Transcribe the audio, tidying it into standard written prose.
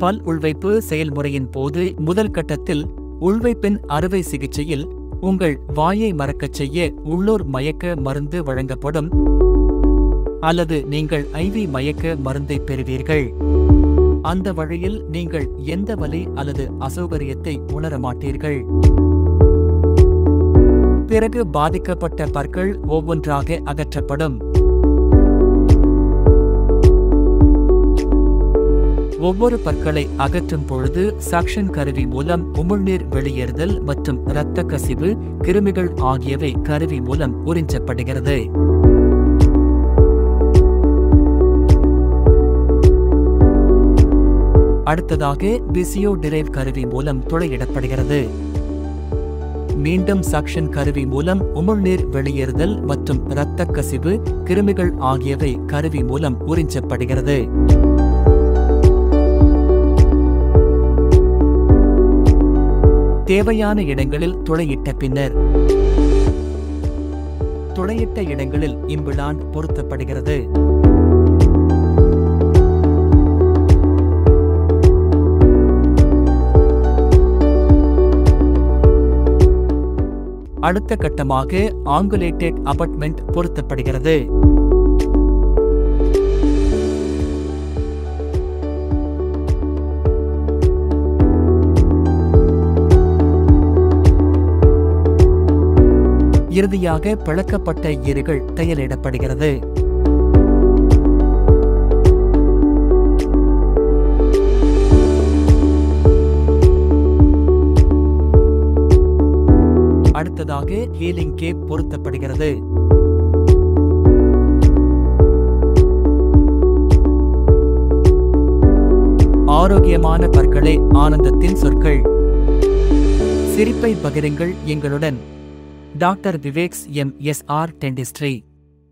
பல் உள்வைப்பு செயல்முறையின் போது முதல் கட்டத்தில் உள்வைப்பின் அறுவை சிகிச்சையில் உங்கள் வாயை மறக்கச் செய்ய உள்ளூர் மயக்க மருந்து வழங்கப்படும், அல்லது நீங்கள் IV மயக்க மருந்தை பெறுவீர்கள். அந்த வழியில் நீங்கள் எந்த வலி அல்லது அசௌகரியத்தை உணர மாட்டீர்கள். பிறகு பாதிக்கப்பட்ட பற்கள் ஒவ்வொன்றாக அகற்றப்படும். ஒவ்வொரு பற்களை அகற்றும் பொழுது சக்ஷன் கருவி மூலம் உமிழ்நீர் வெளியேறுதல் மற்றும் இரத்த கசிவு, கிருமிகள் ஆகியவை கருவி மூலம் உறிஞ்சப்படுகிறது. அடுத்ததாக பிசியோ டிரைவ் கருவி மூலம் துளையிடப்படுகிறது. மீண்டும் சக்ஷன் கருவி மூலம் உமிழ்நீர் வெளியேறுதல் மற்றும் இரத்த கசிவு, கிருமிகள் ஆகியவை கருவி மூலம் உறிஞ்சப்படுகிறது. தேவையான இடங்களில் துளையிட்ட பின்னர் துளையிட்ட இடங்களில் இம்பிளான்ட் பொருத்தப்படுகிறது. அடுத்த கட்டமாக ஆங்குலேட்டட் அபார்ட்மெண்ட் பொருத்தப்படுகிறது. இறுதியாக பிளக்கப்பட்ட ஈறுகள் தையலிடப்படுகிறது. அடுத்ததாக ஹீலிங் கேப் பொருத்தப்படுகிறது. ஆரோக்கியமான பற்களே ஆனந்தத்தின் சொற்கள். சிரிப்பை பகிருங்கள் எங்களுடன். Doctor Viveks MSR dentistry.